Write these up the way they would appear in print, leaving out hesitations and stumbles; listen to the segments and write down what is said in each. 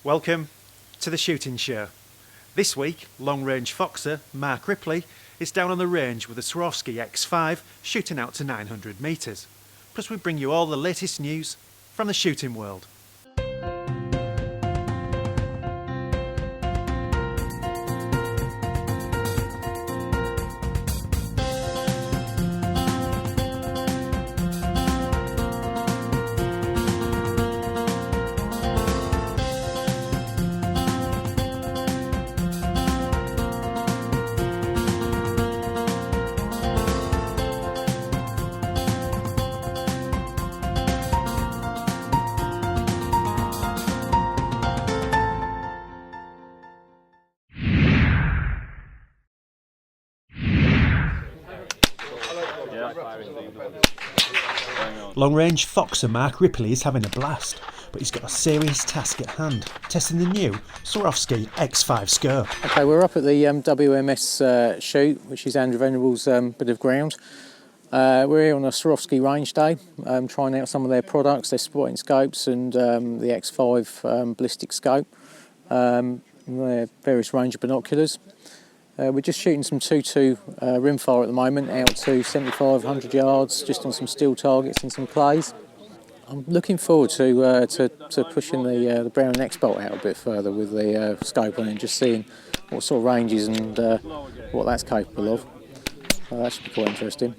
Welcome to the shooting show. This week, long-range foxer Mark Ripley is down on the range with a Swarovski X5 shooting out to 900 metres. Plus we bring you all the latest news from the shooting world. Long-range foxer Mark Ripley is having a blast, but he's got a serious task at hand, testing the new Swarovski X5 scope. Okay, we're up at the WMS shoot, which is Andrew Venerable's bit of ground. We're here on a Swarovski range day, trying out some of their products, their sporting scopes and the X5 ballistic scope, their various range of binoculars. We're just shooting some 2-2 rimfire at the moment, out to 7,500 yards, just on some steel targets and some clays. I'm looking forward to pushing the Brown and X-Bolt out a bit further with the scope on it and just seeing what sort of ranges and what that's capable of. That should be quite interesting.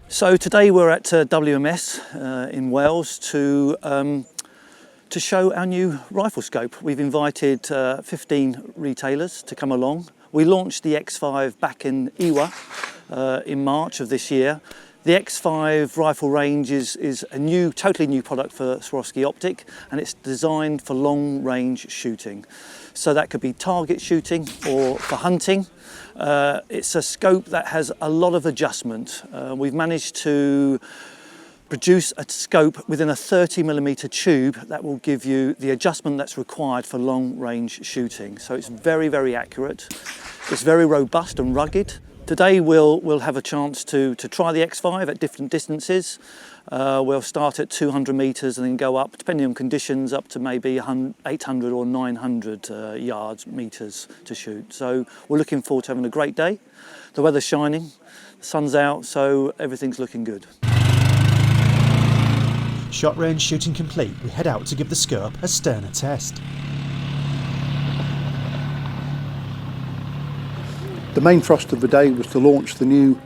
So today we're at WMS in Wales to show our new rifle scope. We've invited 15 retailers to come along. We launched the X5 back in Iwa in March of this year. The X5 rifle range is a totally new product for Swarovski OPTIK, and it's designed for long range shooting. So that could be target shooting or for hunting. It's a scope that has a lot of adjustment. We've managed to produce a scope within a 30mm tube that will give you the adjustment that's required for long range shooting. So it's very, very accurate. It's very robust and rugged. Today we'll have a chance to try the X5 at different distances. We'll start at 200 metres and then go up, depending on conditions, up to maybe 800 or 900 metres to shoot. So we're looking forward to having a great day. The weather's shining, the sun's out, so everything's looking good. Short range shooting complete, we head out to give the scope a sterner test. The main thrust of the day was to launch the new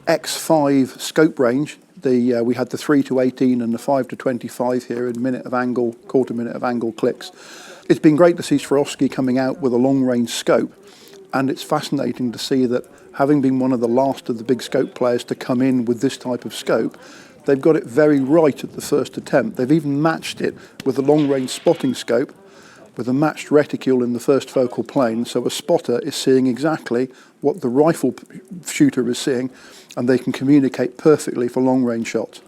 X5 scope range. We had the 3-18 and the 5-25 here in minute of angle, quarter minute of angle clicks. It's been great to see Swarovski coming out with a long range scope, and it's fascinating to see that having been one of the last of the big scope players to come in with this type of scope, they've got it very right at the first attempt. They've even matched it with a long-range spotting scope with a matched reticule in the first focal plane, so a spotter is seeing exactly what the rifle shooter is seeing, and they can communicate perfectly for long-range shots.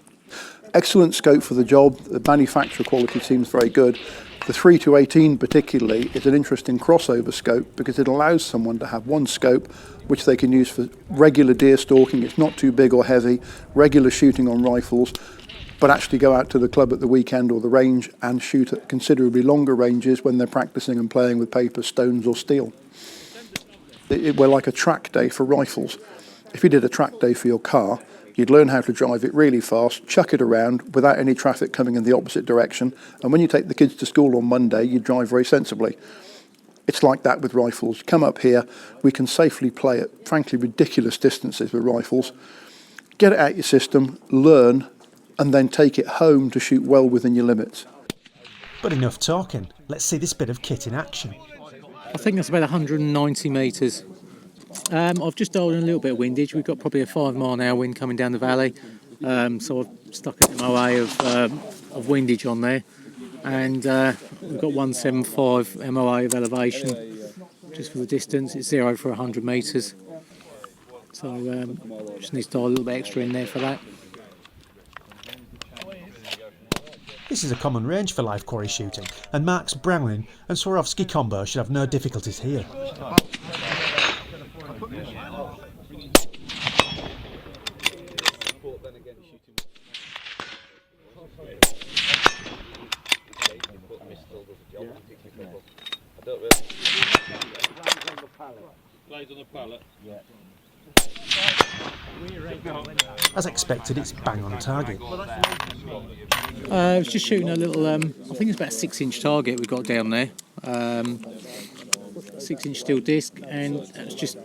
Excellent scope for the job. The manufacturer quality seems very good. The 3-18 particularly is an interesting crossover scope because it allows someone to have one scope which they can use for regular deer stalking. It's not too big or heavy, regular shooting on rifles, but actually go out to the club at the weekend or the range and shoot at considerably longer ranges when they're practicing and playing with paper, stones or steel. We're like a track day for rifles. If you did a track day for your car, you'd learn how to drive it really fast, chuck it around without any traffic coming in the opposite direction, and when you take the kids to school on Monday, you drive very sensibly. It's like that with rifles. Come up here, we can safely play at frankly ridiculous distances with rifles. Get it out your system, learn, and then take it home to shoot well within your limits. But enough talking, let's see this bit of kit in action. I think that's about 190 metres. I've just dialed in a little bit of windage. We've got probably a 5-mile-an-hour wind coming down the valley, so I've stuck an MOA of windage on there, and we've got 175 MOA of elevation just for the distance. It's 0 for 100 metres, so just need to dial a little bit extra in there for that. This is a common range for live quarry shooting, and Mark's Browning and Swarovski combo should have no difficulties here. As expected, it's bang on target. I was just shooting a little, I think it's about a 6-inch target we've got down there. 6-inch steel disc, and it's just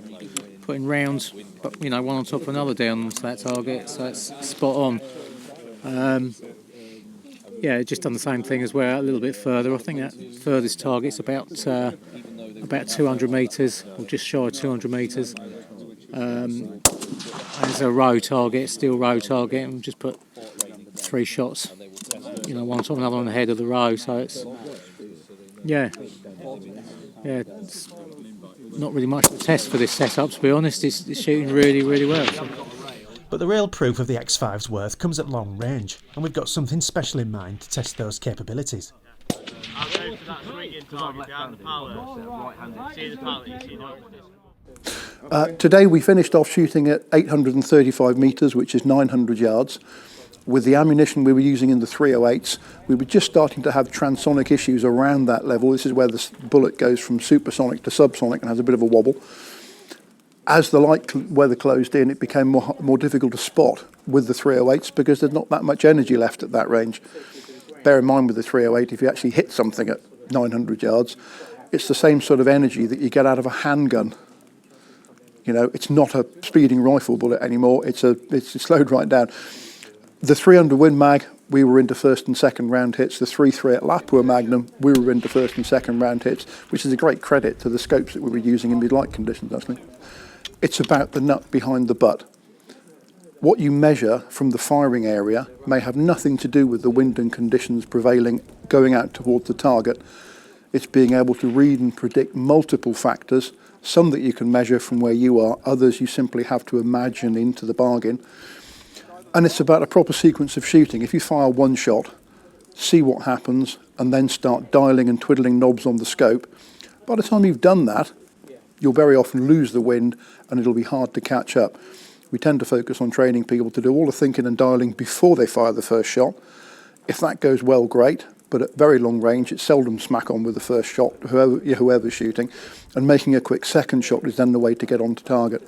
putting rounds, but you know, one on top of another down to that target, so it's spot on. Yeah, just done the same thing as well, a little bit further. I think that furthest target's about 200 metres, or just shy of 200 metres. And it's a row target, steel row target, and just put 3 shots, you know, one on top of another on the head of the row. So it's it's not really much of a test for this setup, to be honest. It's shooting really, really well. But the real proof of the X5's worth comes at long range, and we've got something special in mind to test those capabilities. I'll go to that swinging target behind the pallet. See the pallet, you see no. Today we finished off shooting at 835 metres, which is 900 yards. With the ammunition we were using in the 308s, we were just starting to have transonic issues around that level. This is where the bullet goes from supersonic to subsonic and has a bit of a wobble. As the light weather closed in, it became more difficult to spot with the 308s because there's not that much energy left at that range. Bear in mind with the 308, if you actually hit something at 900 yards, it's the same sort of energy that you get out of a handgun. You know, it's not a speeding rifle bullet anymore. It's slowed right down. The 300 Win Mag, we were into first and second round hits. The 338 Lapua Magnum, we were into first and second round hits, which is a great credit to the scopes that we were using in mid-light conditions, actually. It's about the nut behind the butt. What you measure from the firing area may have nothing to do with the wind and conditions prevailing going out towards the target. It's being able to read and predict multiple factors, some that you can measure from where you are, others you simply have to imagine into the bargain. And it's about a proper sequence of shooting. If you fire one shot, see what happens, and then start dialing and twiddling knobs on the scope, by the time you've done that, you'll very often lose the wind and it'll be hard to catch up. We tend to focus on training people to do all the thinking and dialing before they fire the first shot. If that goes well, great, but at very long range, it's seldom smack on with the first shot, whoever's shooting, and making a quick second shot is then the way to get onto target.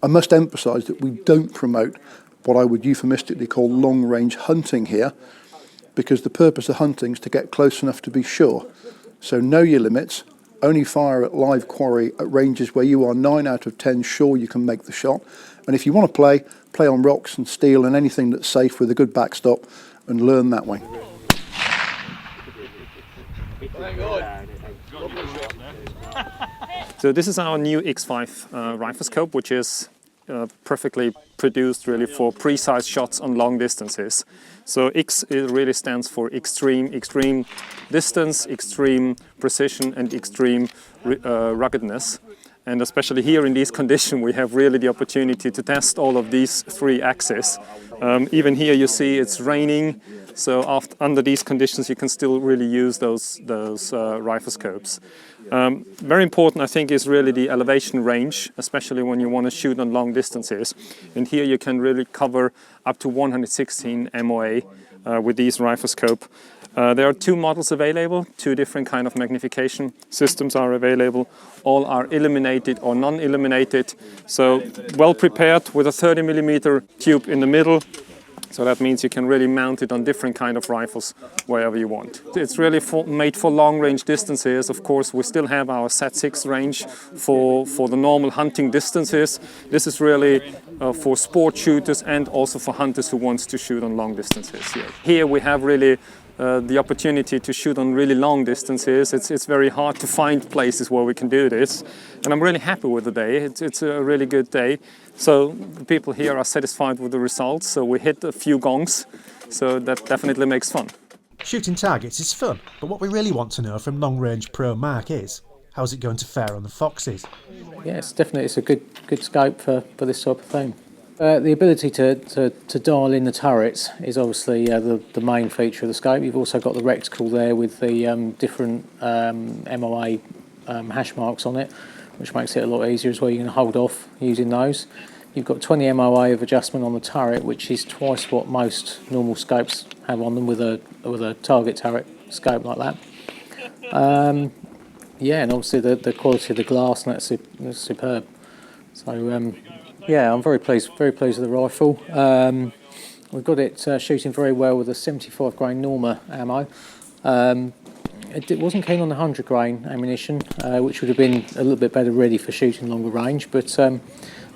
I must emphasise that we don't promote what I would euphemistically call long-range hunting here, because the purpose of hunting is to get close enough to be sure. So know your limits, only fire at live quarry at ranges where you are 9 out of 10 sure you can make the shot. And if you want to play on rocks and steel and anything that's safe with a good backstop and learn that way. So this is our new X5 rifle scope, which is perfectly produced really for precise shots on long distances. So X really stands for extreme distance, extreme precision and extreme ruggedness. And especially here in these conditions we have really the opportunity to test all of these 3 axes. Even here you see it's raining, so under these conditions you can still really use those rifle scopes. Very important, I think, is really the elevation range, especially when you want to shoot on long distances. And here you can really cover up to 116 MOA with these rifle scope. There are 2 models available, 2 different kind of magnification systems are available. All are illuminated or non-illuminated, so well prepared with a 30mm tube in the middle. So that means you can really mount it on different kind of rifles wherever you want. It's really made for long range distances. Of course, we still have our Z6 range for the normal hunting distances. This is really for sport shooters and also for hunters who want to shoot on long distances. Here we have really the opportunity to shoot on really long distances. It's very hard to find places where we can do this. And I'm really happy with the day. It's a really good day. So the people here are satisfied with the results. So we hit a few gongs. So that definitely makes fun. Shooting targets is fun, but what we really want to know from Long Range Pro Mark is, how's it going to fare on the Foxes? Yes, definitely it's a good scope for this type of thing. The ability to dial in the turrets is obviously the main feature of the scope. You've also got the reticle there with the different MOA hash marks on it, which makes it a lot easier as well. You can hold off using those. You've got 20 MOA of adjustment on the turret, which is twice what most normal scopes have on them with a target turret scope like that. Yeah, and obviously the quality of the glass and that's superb. So yeah, I'm very pleased with the rifle. We've got it shooting very well with a 75 grain Norma ammo. It wasn't keen on the 100 grain ammunition, which would have been a little bit better ready for shooting longer range. But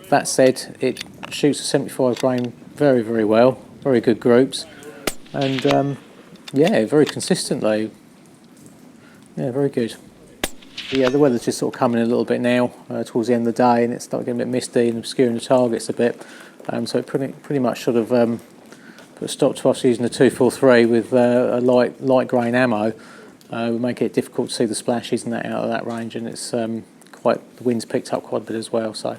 that said, it shoots a 75 grain very, very well. Very good groups, and yeah, very consistently. Yeah, very good. Yeah, the weather's just sort of coming a little bit now towards the end of the day, and it's starting getting a bit misty and obscuring the targets a bit. So it pretty much sort of put a stop to us using the 243 with a light grain ammo. Would make it difficult to see the splashes and that out of that range, and it's the wind's picked up quite a bit as well. So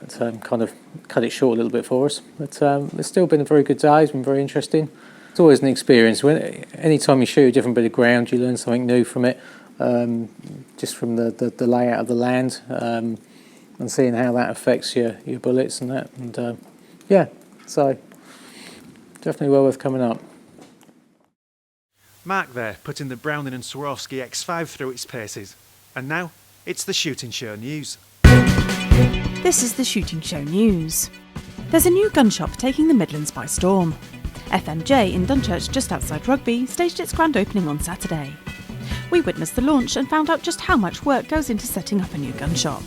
it's kind of cut it short a little bit for us. But it's still been a very good day. It's been very interesting. It's always an experience. Any time you shoot a different bit of ground, you learn something new from it. Just from the layout of the land and seeing how that affects your bullets and that, and yeah, so definitely well worth coming up. Mark there putting the Browning and Swarovski X5 through its paces, and now it's the Shooting Show News. This is the Shooting Show News. There's a new gun shop taking the Midlands by storm. FMJ in Dunchurch, just outside Rugby, staged its grand opening on Saturday. We witnessed the launch and found out just how much work goes into setting up a new gun shop.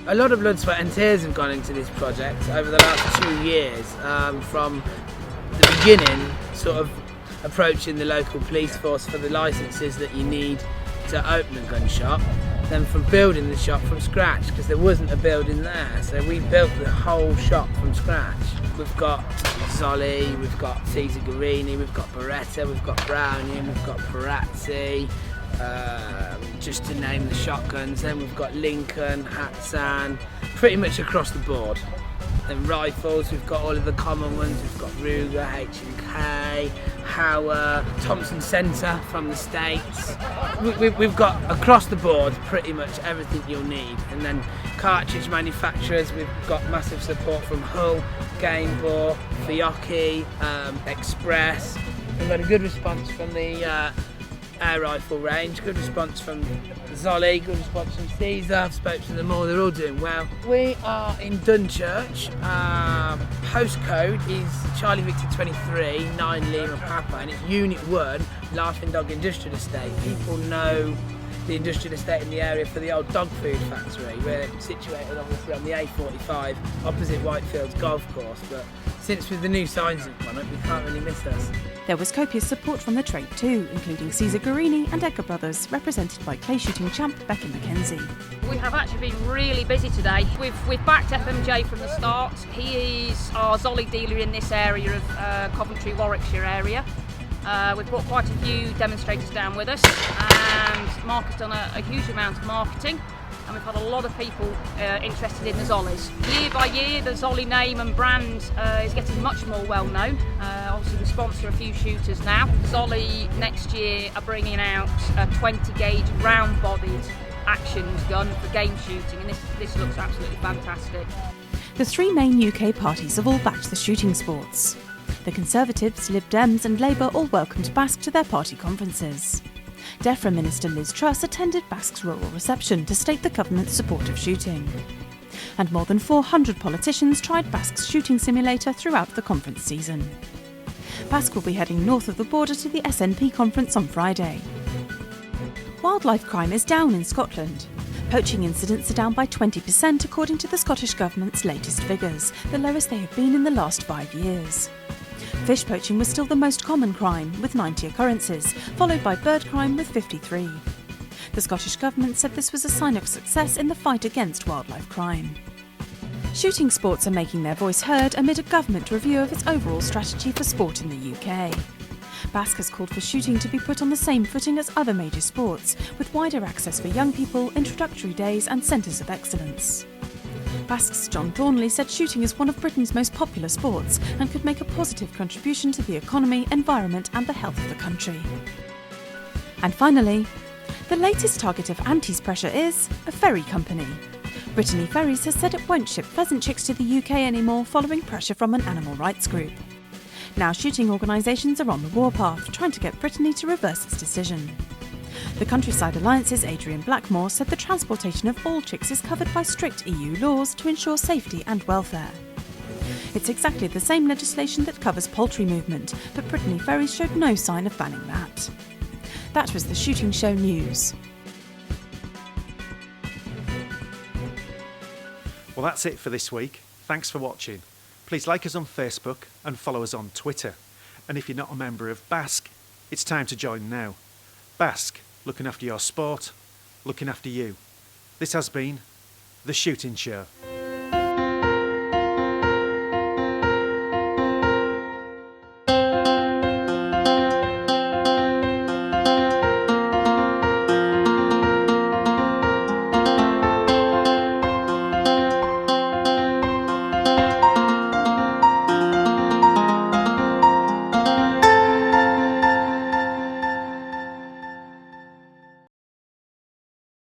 A lot of blood, sweat and tears have gone into this project over the last 2 years, from the beginning, sort of approaching the local police force for the licences that you need to open a gun shop, then from building the shop from scratch, because there wasn't a building there, so we built the whole shop from scratch. We've got Zolly, we've got Caesar Guarini, we've got Beretta, we've got Browning, we've got Perazzi, just to name the shotguns. Then we've got Lincoln, Hatsan, pretty much across the board. Then rifles, we've got all of the common ones. We've got Ruger, H&K, Hauer, Thompson Center from the States. We've got across the board pretty much everything you'll need. And then cartridge manufacturers, we've got massive support from Hull, Gamebore, Fiocchi, Express. We've got a good response from the air rifle range, good response from Zolly, good response from Caesar. I've spoken to them all, they're all doing well. We are in Dunchurch. Postcode is Charlie Victor 23, 9 Lima Papa, and it's Unit 1, Laughing Dog Industrial Estate. People know the industrial estate in the area for the old dog food factory. We're situated obviously on the A45 opposite Whitefield's golf course, but since with the new signs have gone up, we can't really miss us. There was copious support from the trade too, including Caesar Guarini and Edgar Brothers, represented by clay shooting champ Becky McKenzie. We have actually been really busy today. We've backed FMJ from the start. He is our Zolly dealer in this area of Coventry, Warwickshire area. We've brought quite a few demonstrators down with us, and Mark has done a huge amount of marketing, and we've had a lot of people interested in the Zollies. Year by year, the Zolly name and brand is getting much more well known. Obviously we sponsor a few shooters now. Zolly next year are bringing out a 20 gauge round bodied actions gun for game shooting, and this looks absolutely fantastic. The three main UK parties have all backed the shooting sports. The Conservatives, Lib Dems and Labour all welcomed BASC to their party conferences. DEFRA Minister Liz Truss attended BASC's rural reception to state the government's support of shooting. And more than 400 politicians tried BASC's shooting simulator throughout the conference season. BASC will be heading north of the border to the SNP conference on Friday. Wildlife crime is down in Scotland. Poaching incidents are down by 20% according to the Scottish Government's latest figures, the lowest they have been in the last 5 years. Fish poaching was still the most common crime, with 90 occurrences, followed by bird crime with 53. The Scottish Government said this was a sign of success in the fight against wildlife crime. Shooting sports are making their voice heard amid a government review of its overall strategy for sport in the UK. BASC has called for shooting to be put on the same footing as other major sports, with wider access for young people, introductory days and centres of excellence. BASC's John Thornley said shooting is one of Britain's most popular sports and could make a positive contribution to the economy, environment and the health of the country. And finally, the latest target of Anti's pressure is a ferry company. Brittany Ferries has said it won't ship pheasant chicks to the UK anymore following pressure from an animal rights group. Now shooting organisations are on the warpath, trying to get Brittany to reverse its decision. The Countryside Alliance's Adrian Blackmore said the transportation of all chicks is covered by strict EU laws to ensure safety and welfare. It's exactly the same legislation that covers poultry movement, but Brittany Ferries showed no sign of banning that. That was the Shooting Show News. Well, that's it for this week. Thanks for watching. Please like us on Facebook and follow us on Twitter. And if you're not a member of BASC, it's time to join now. BASC, looking after your sport, looking after you. This has been The Shooting Show.